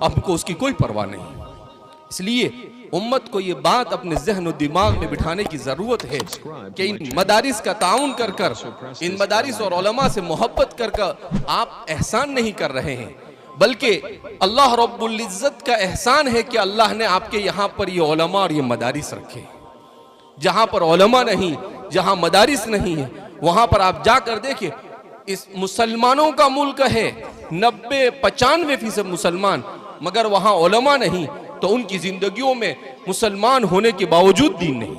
हमको उसकी कोई परवाह नहीं। इसलिए उम्मत को ये बात अपने जहन और दिमाग में बिठाने की जरूरत है कि इन मदारिस का ताउन कर कर, इन मदारिस और उलमा से मोहब्बत कर कर आप एहसान नहीं कर रहे हैं, बल्कि अल्लाह रब्बुल इज्जत का एहसान है कि अल्लाह ने आपके यहाँ पर ये उलमा और ये मदारिस रखे। जहाँ पर उलमा नहीं, जहाँ मदारिस नहीं है, वहाँ पर आप जाकर देखिए, इस मुसलमानों का मुल्क है, 90-95% मुसलमान, मगर वहाँ उलमा नहीं, तो उनकी जिंदगियों में मुसलमान होने के बावजूद दीन नहीं।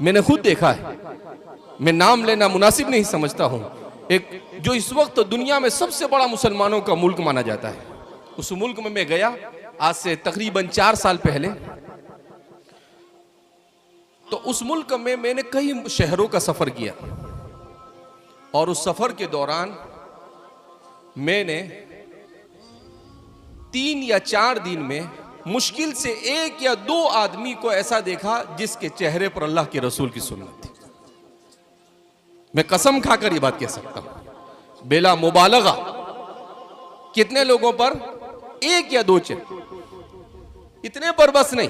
मैंने खुद देखा है, मैं नाम लेना मुनासिब नहीं समझता हूँ, एक जो इस वक्त दुनिया में सबसे बड़ा मुसलमानों का मुल्क माना जाता है, उस मुल्क में मैं गया आज से तकरीबन 4 साल पहले। तो उस मुल्क में मैंने कई शहरों का सफर किया और उस सफर के दौरान मैंने 3 या 4 दिन में मुश्किल से 1 या 2 आदमी को ऐसा देखा जिसके चेहरे पर अल्लाह के रसूल की सुन्नत थी। मैं कसम खाकर ये बात कह सकता हूं, बेला मुबालगा। कितने लोगों पर? 1 या 2 चेहरे, इतने पर बस नहीं।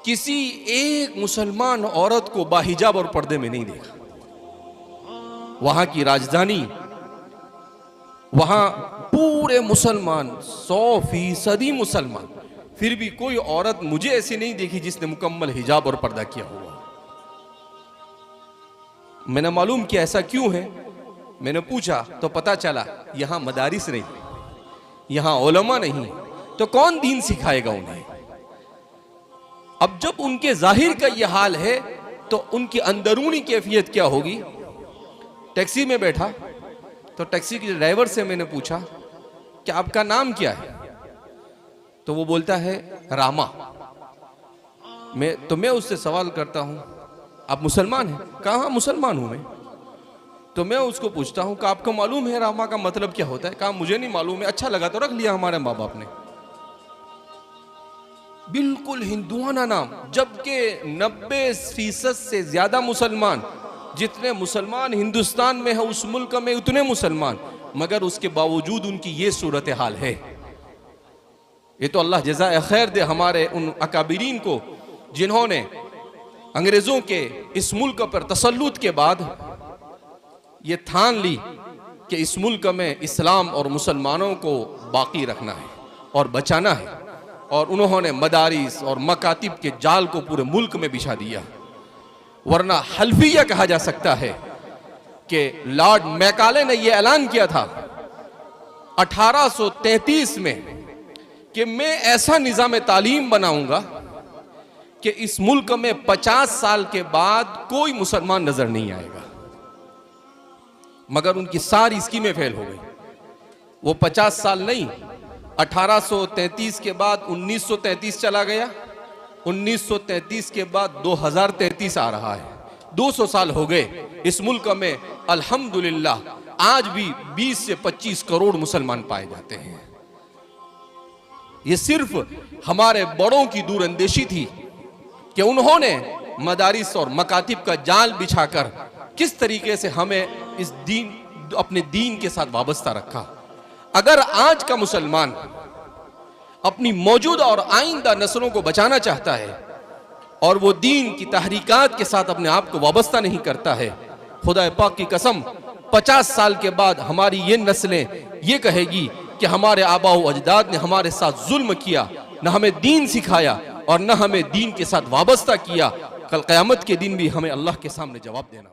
किसी एक मुसलमान औरत को बाहिजाब और पर्दे में नहीं देखा। वहां की राजधानी, वहां पूरे मुसलमान, 100% मुसलमान, फिर भी कोई औरत मुझे ऐसी नहीं देखी जिसने मुकम्मल हिजाब और पर्दा किया हुआ। मैंने मालूम किया ऐसा क्यों है। मैंने पूछा तो पता चला यहां मदारिस नहीं, यहां उलमा नहीं, तो कौन दीन सिखाएगा उन्हें। अब जब उनके जाहिर का यह हाल है तो उनकी अंदरूनी कैफियत क्या होगी। टैक्सी में बैठा तो टैक्सी के ड्राइवर से मैंने पूछा कि आपका नाम क्या है, तो वो बोलता है रामा। मैं उससे सवाल करता हूं आप मुसलमान हैं? कहा हाँ मुसलमान हूं मैं। तो मैं उसको पूछता हूं कि आपको मालूम है रामा का मतलब क्या होता है? कहा मुझे नहीं मालूम है। अच्छा लगा तो रख लिया हमारे माँ बाप ने। बिल्कुल हिंदुआना नाम, जबकि 90% से ज्यादा मुसलमान, जितने मुसलमान हिंदुस्तान में है उस मुल्क में उतने मुसलमान, मगर उसके बावजूद उनकी ये सूरत हाल है। ये तो अल्लाह जज़ाए खैर दे हमारे उन अकाबिरीन को जिन्होंने अंग्रेजों के इस मुल्क पर तसल्लुत के बाद ये ठान ली कि इस मुल्क में इस्लाम और मुसलमानों को बाकी रखना है और बचाना है, और उन्होंने मदारिस और मकातिब के जाल को पूरे मुल्क में बिछा दिया। वरना हल्फिया कहा जा सकता है कि लॉर्ड मैकाले ने यह ऐलान किया था 1833 में कि मैं ऐसा निज़ाम तालीम बनाऊंगा कि इस मुल्क में 50 साल के बाद कोई मुसलमान नजर नहीं आएगा। मगर उनकी सारी स्कीमें फेल हो गई। वो 50 साल नहीं, 1833 के बाद 1933 चला गया, 1933 के बाद 2033 आ रहा है। 200 साल हो गए। इस मुल्क में अल्हम्दुलिल्लाह आज भी 20 से 25 करोड़ मुसलमान पाए जाते हैं। ये सिर्फ हमारे बड़ों की दूरअंदेशी थी कि उन्होंने मदारिस और मकातिब का जाल बिछाकर किस तरीके से हमें इस दीन, अपने दीन के साथ वाबस्ता रखा। अगर आज का मुसलमान अपनी मौजूदा और आइंदा नस्लों को बचाना चाहता है और वो दीन की तहरीकात के साथ अपने आप को वाबस्ता नहीं करता है, खुदा पाक की कसम 50 साल के बाद हमारी ये नस्लें ये कहेगी कि हमारे आबा व अजदाद ने हमारे साथ जुल्म किया, न हमें दीन सिखाया और न हमें दीन के साथ वाबस्ता किया। कल क़यामत के दिन भी हमें अल्लाह के सामने जवाब देना।